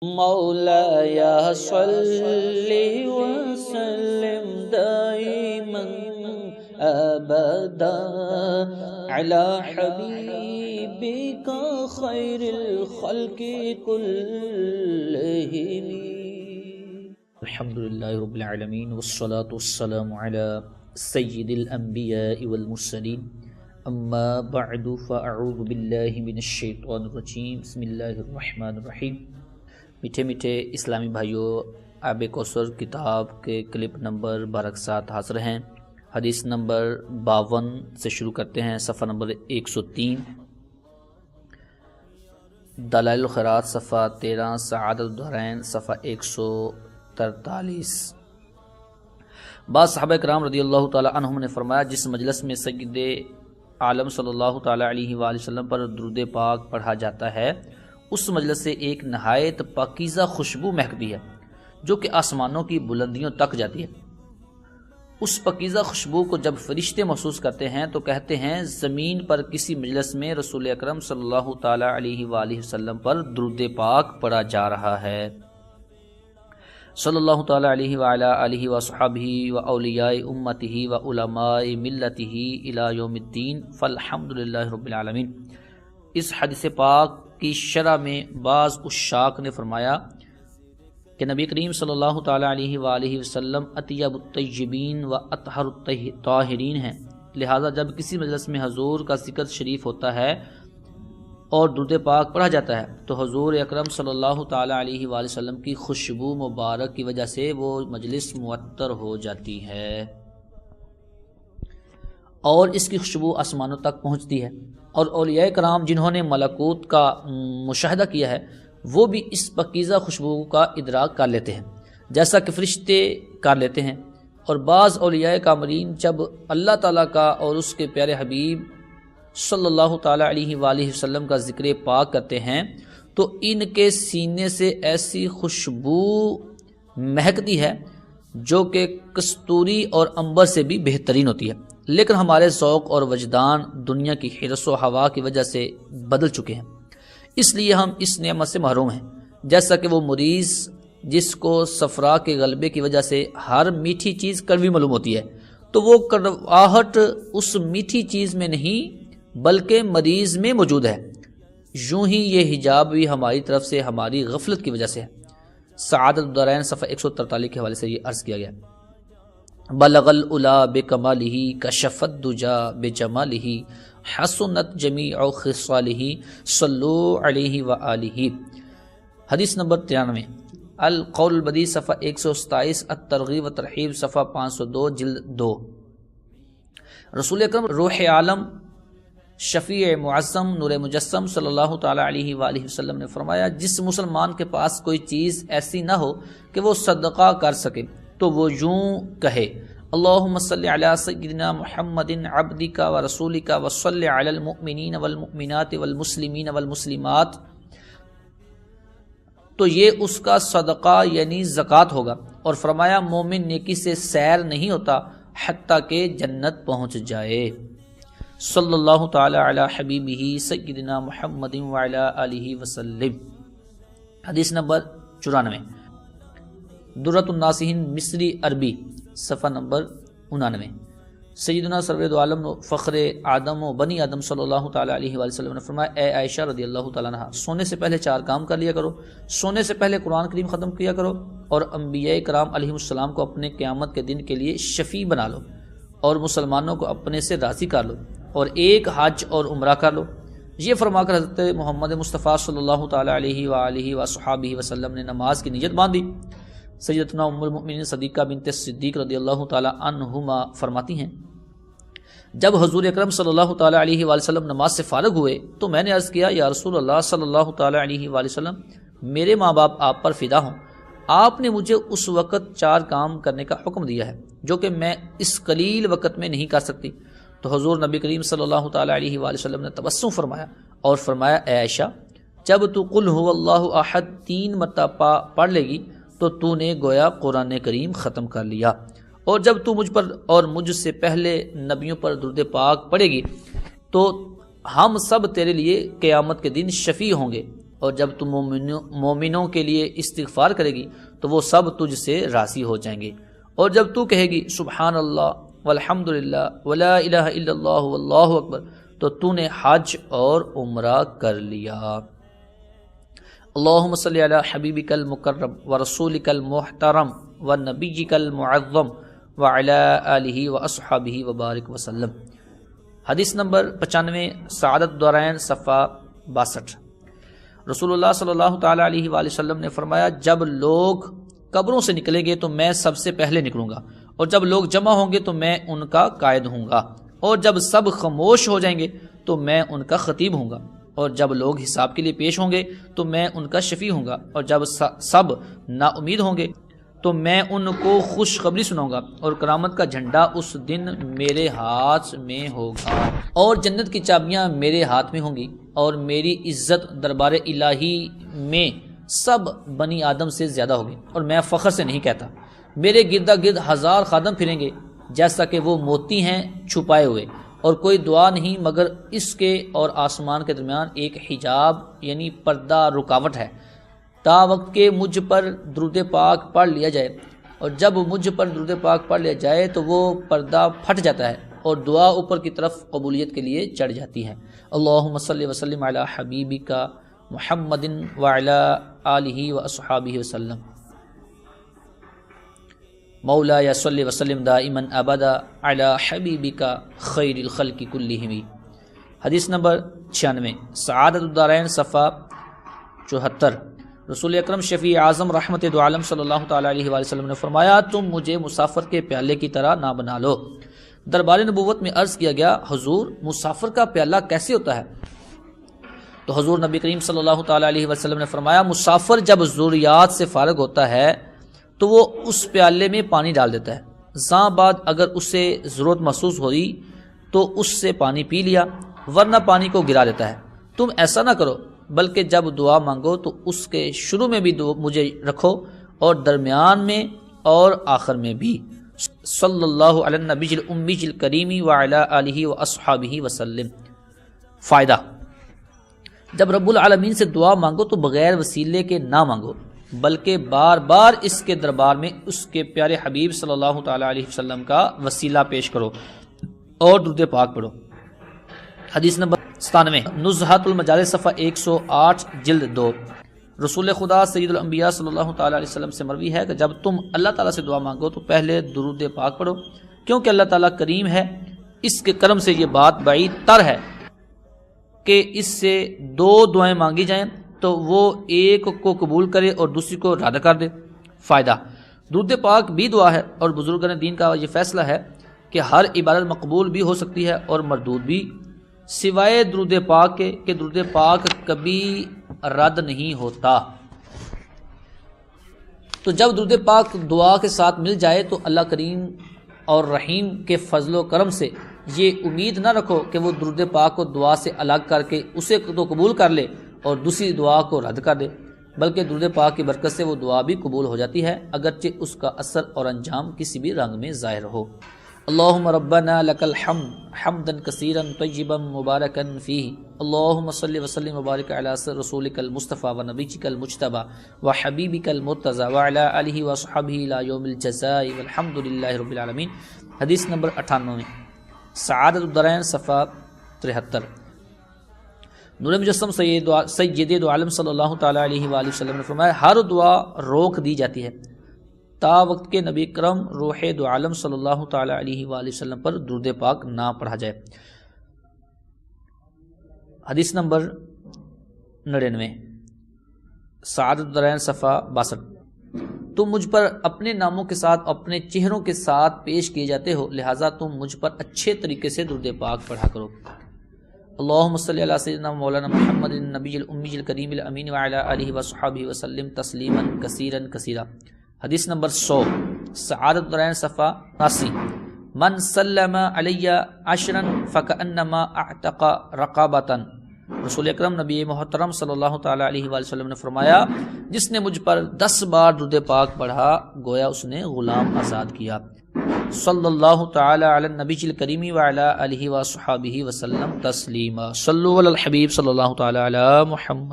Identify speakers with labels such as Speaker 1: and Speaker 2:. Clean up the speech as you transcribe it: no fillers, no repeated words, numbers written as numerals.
Speaker 1: مولاي صل وسلم دائما أبدا على حبيبك خير الخلق كلهم. الحمد لله رب العالمين والصلاة والسلام على سيد الأنبياء والمرسلين. أما بعد فأعوذ بالله من الشيطان الرجيم. بسم الله الرحمن الرحيم. میٹھے میٹھے اسلامی بھائیوں، آب کوثر کتاب کے کلپ نمبر 12 کے ساتھ حاضر ہیں۔ حدیث نمبر 52 سے شروع کرتے ہیں، صفحہ نمبر 103، دلائل الخیرات صفحہ 13، سعادت الدارین صفحہ 143۔ بعض صحابہ کرام رضی اللہ تعالی عنہم نے فرمایا، جس مجلس میں سید عالم صلی اللہ تعالی علیہ وآلہ وسلم پر درود پاک پڑھا جاتا ہے، اس مجلس سے ایک نہایت پاکیزہ خوشبو مہکتی ہے جو کہ آسمانوں کی بلندیوں تک جاتی ہے۔ اس پاکیزہ خوشبو کو جب فرشتے محسوس کرتے ہیں تو کہتے ہیں زمین پر کسی مجلس میں رسول اکرم صلی اللہ تعالی علیہ وآلہ وسلم پر درود پاک پڑھا جا رہا ہے۔ صلی اللہ تعالی علیہ وعلی آلہ وصحبہ واولیاء امتہ وعلماء ملتہ الی یوم الدین فالحمدللہ رب العالمین۔ اس حدیث پاک کی شرح میں بعض عشاق نے فرمایا کہ نبی کریم صلی اللہ تعالی علیہ وآلہ وسلم اطیب الطیبین و اطہر الطاہرین ہیں، لہٰذا جب کسی مجلس میں حضور کا ذکر شریف ہوتا ہے اور درود پاک پڑھا جاتا ہے تو حضور اکرم صلی اللہ تعالی علیہ وآلہ وسلم کی خوشبو مبارک کی وجہ سے وہ مجلس معطر ہو جاتی ہے اور اس کی خوشبو آسمانوں تک پہنچتی ہے، اور اولیاء کرام جنہوں نے ملکوت کا مشاہدہ کیا ہے وہ بھی اس پاکیزہ خوشبو کا ادراک کر لیتے ہیں جیسا کہ فرشتے کر لیتے ہیں۔ اور بعض اولیاء کاملین جب اللہ تعالیٰ کا اور اس کے پیارے حبیب صلی اللہ تعالی علیہ وآلہ وسلم کا ذکر پاک کرتے ہیں تو ان کے سینے سے ایسی خوشبو مہکتی ہے جو کہ کستوری اور عنبر سے بھی بہترین ہوتی ہے، لیکن ہمارے ذوق اور وجدان دنیا کی حرص و ہوا کی وجہ سے بدل چکے ہیں، اس لیے ہم اس نعمت سے محروم ہیں۔ جیسا کہ وہ مریض جس کو صفرا کے غلبے کی وجہ سے ہر میٹھی چیز کڑوی معلوم ہوتی ہے تو وہ کڑواہٹ اس میٹھی چیز میں نہیں بلکہ مریض میں موجود ہے، یوں ہی یہ حجاب بھی ہماری طرف سے ہماری غفلت کی وجہ سے ہے۔ سعادت الدارین صفحہ 143 کے حوالے سے یہ عرض کیا گیا، بلغ العلا بکمالہ کشف الدجا بجمالہ حسنت جمیع خصالہ صلو علیہ وآلہ۔ حدیث نمبر 93، القول البدیع صفحہ 127، الترغیب و ترہیب صفحہ 502 جلد 2۔ رسول اکرم روح عالم شفیع معظم نور مجسم صلی اللہ تعالی علیہ وآلہ وسلم نے فرمایا، جس مسلمان کے پاس کوئی چیز ایسی نہ ہو کہ وہ صدقہ کر سکے تو وہ یوں کہے، اللہم صلی علی سیدنا محمد عبدک و رسولک و صلی علی المؤمنین والمؤمنات والمسلمین والمسلمات، تو یہ اس کا صدقہ یعنی زکوٰۃ ہوگا۔ اور فرمایا مومن نیکی سے سیر نہیں ہوتا حتیٰ کہ جنت پہنچ جائے۔ صلی اللہ تعالی علی حبیبہ سیدنا محمد وعلی آلہ وسلم۔ حدیث نمبر 94، درۃ الناصحین مصری عربی صفحہ نمبر 99۔ سیدنا سرور دو عالم فخر آدم و بنی آدم صلی اللہ تعالی علیہ وآلہ وسلم نے فرمایا، اے عائشہ رضی اللہ تعالیٰ عنہ، سونے سے پہلے 4 کام کر لیا کرو، سونے سے پہلے قرآن کریم ختم کیا کرو، اور انبیاء کرام علیہ السلام کو اپنے قیامت کے دن کے لیے شفیع بنا لو، اور مسلمانوں کو اپنے سے راضی کر لو، اور ایک حج اور عمرہ کر لو۔ یہ فرما کر حضرت محمد مصطفیٰ صلی اللہ تعالی علیہ وآلہ وصحبہ وسلم نے نماز کی نیت باندھی۔ سیدتنا ام المؤمنین صدیقہ بنت صدیق رضی اللہ تعالی عنہما فرماتی ہیں، جب حضور اکرم صلی اللہ تعالی علیہ وآلہ وسلم نماز سے فارغ ہوئے تو میں نے عرض کیا، یا رسول اللہ صلی اللہ تعالی علیہ وآلہ وسلم، میرے ماں باپ آپ پر فدا ہوں، آپ نے مجھے اس وقت 4 کام کرنے کا حکم دیا ہے جو کہ میں اس قلیل وقت میں نہیں کر سکتی۔ تو حضور نبی کریم صلی اللہ تعالی علیہ وآلہ وسلم نے تبسم فرمایا اور فرمایا، اے عائشہ، جب تو قل هو اللہ احد 3 مرتبہ پڑھ لے گی تو تو نے گویا قرآن کریم ختم کر لیا، اور جب تو مجھ پر اور مجھ سے پہلے نبیوں پر درود پاک پڑھے گی تو ہم سب تیرے لیے قیامت کے دن شفیع ہوں گے، اور جب تم مومنوں کے لیے استغفار کرے گی تو وہ سب تجھ سے راضی ہو جائیں گے، اور جب تو کہے گی سبحان اللہ والحمد للہ ولا الہ الا اللہ واللہ اکبر تو تو نے حج اور عمرہ کر لیا۔ اللہم صلی علی حبیبک المکرم ورسولک المحترم ونبیک المعظم وعلی آلہ واصحابہ وبارک وسلم۔ حدیث نمبر 95، سعادت دارین صفحہ 62۔ رسول اللہ صلی اللہ تعالیٰ علیہ وآلہ وسلم نے فرمایا، جب لوگ قبروں سے نکلیں گے تو میں سب سے پہلے نکلوں گا، اور جب لوگ جمع ہوں گے تو میں ان کا قائد ہوں گا، اور جب سب خاموش ہو جائیں گے تو میں ان کا خطیب ہوں گا، اور جب لوگ حساب کے لیے پیش ہوں گے تو میں ان کا شفیع ہوں گا، اور جب سب نا امید ہوں گے تو میں ان کو خوشخبری سناؤں گا، اور قیامت کا جھنڈا اس دن میرے ہاتھ میں ہوگا، اور جنت کی چابیاں میرے ہاتھ میں ہوں گی، اور میری عزت دربار الہی میں سب بنی آدم سے زیادہ ہوگی، اور میں فخر سے نہیں کہتا۔ میرے گردا گرد 1000 خادم پھریں گے جیسا کہ وہ موتی ہیں چھپائے ہوئے، اور کوئی دعا نہیں مگر اس کے اور آسمان کے درمیان ایک حجاب یعنی پردہ رکاوٹ ہے، تا وقت کہ مجھ پر درود پاک پڑھ لیا جائے، اور جب مجھ پر درود پاک پڑھ لیا جائے تو وہ پردہ پھٹ جاتا ہے اور دعا اوپر کی طرف قبولیت کے لیے چڑھ جاتی ہے۔ اللہم صلی وسلم علی حبیبک محمد وعلی آلہ واصحابہ وسلم۔ مولا صلی وسلم دائما ابدا علی حبیبک خیر الخلق کلہم۔ حدیث نمبر 96، سعادت الدارین صفحہ 74۔ رسول اکرم شفیع اعظم رحمت دو عالم صلی اللہ تعالیٰ علیہ وآلہ وسلم نے فرمایا، تم مجھے مسافر کے پیالے کی طرح نہ بنا لو۔ دربار نبوت میں عرض کیا گیا، حضور مسافر کا پیالہ کیسے ہوتا ہے؟ تو حضور نبی کریم صلی اللہ تعالیٰ علیہ وسلم نے فرمایا، مسافر جب ضروریات سے فارغ ہوتا ہے تو وہ اس پیالے میں پانی ڈال دیتا ہے، زاں بعد اگر اسے ضرورت محسوس ہوئی تو اس سے پانی پی لیا، ورنہ پانی کو گرا دیتا ہے۔ تم ایسا نہ کرو، بلکہ جب دعا مانگو تو اس کے شروع میں بھی مجھے رکھو، اور درمیان میں اور آخر میں بھی۔ صلی اللہ علی النبی الامی الکریم وعلی آلہ واصحابہ وسلم۔ فائدہ: جب رب العالمین سے دعا مانگو تو بغیر وسیلے کے نہ مانگو، بلکہ بار بار اس کے دربار میں اس کے پیارے حبیب صلی اللہ تعالیٰ علیہ وسلم کا وسیلہ پیش کرو اور درود پاک پڑھو۔ حدیث نمبر 97، نزہۃ المجالس صفحہ 108 جلد 2۔ رسول خدا سید الانبیاء صلی اللہ تعالیٰ علیہ وسلم سے مروی ہے کہ جب تم اللہ تعالیٰ سے دعا مانگو تو پہلے درود پاک پڑھو، کیونکہ اللہ تعالیٰ کریم ہے، اس کے کرم سے یہ بات بعید تر ہے کہ اس سے 2 دعائیں مانگی جائیں تو وہ ایک کو قبول کرے اور دوسری کو رد کر دے۔ فائدہ: درود پاک بھی دعا ہے، اور بزرگان دین کا یہ فیصلہ ہے کہ ہر عبادت مقبول بھی ہو سکتی ہے اور مردود بھی، سوائے درود پاک کے کہ درود پاک کبھی رد نہیں ہوتا۔ تو جب درود پاک دعا کے ساتھ مل جائے تو اللہ کریم اور رحیم کے فضل و کرم سے یہ امید نہ رکھو کہ وہ درود پاک کو دعا سے الگ کر کے اسے تو قبول کر لے اور دوسری دعا کو رد کر دے، بلکہ درود پاک کی برکت سے وہ دعا بھی قبول ہو جاتی ہے، اگرچہ اس کا اثر اور انجام کسی بھی رنگ میں ظاہر ہو۔ اللہم ربنا لک الحمد حمدا کثیرا طیبا مبارکا فیہ، اللہم صلی وسلم وبارک علی رسولک المصطفی و نبیک المجتبی و حبیبک المرتضی وعلی آلہ وصحبہ الی یوم الجزاء والحمد للہ رب العالمین۔ حدیث نمبر 98، سعادت الدارین صفحہ 73۔ نور مجسم سید دو عالم صلی اللہ تعالیٰ علیہ وآلہ وسلم نے فرمایا، ہر دعا روک دی جاتی ہے تا وقت کے نبی کرم روح دو عالم صلی اللہ تعالیٰ علیہ وآلہ وسلم پر درود پاک نہ پڑھا جائے۔ حدیث نمبر 99، سعادت الدارین صفحہ 62۔ تم مجھ پر اپنے ناموں کے ساتھ اپنے چہروں کے ساتھ پیش کیے جاتے ہو، لہٰذا تم مجھ پر اچھے طریقے سے درود پاک پڑھا کرو۔ اللہم صلی علی سیدنا مولانا محمد النبی الامی الکریم الامین وعلی آلہ وصحبہ وسلم تسلیما کثیرا کثیرا۔ حدیث نمبر 100، سعادت الدارین صفحہ 89۔ من سلم علی 10 فکأنما اعتق رقابۃ۔ رسول اکرم نبی محترم صلی اللہ تعالیٰ علیہ وآلہ وسلم نے فرمایا، جس نے مجھ پر 10 بار درود پاک پڑھا گویا اس نے غلام آزاد کیا۔ صلی اللہ تعالی علی النبی الکریم وعلی آلہ وصحبہ وسلم تسلیما۔ صلوا علی الحبیب صلی اللہ تعالی علی محمد۔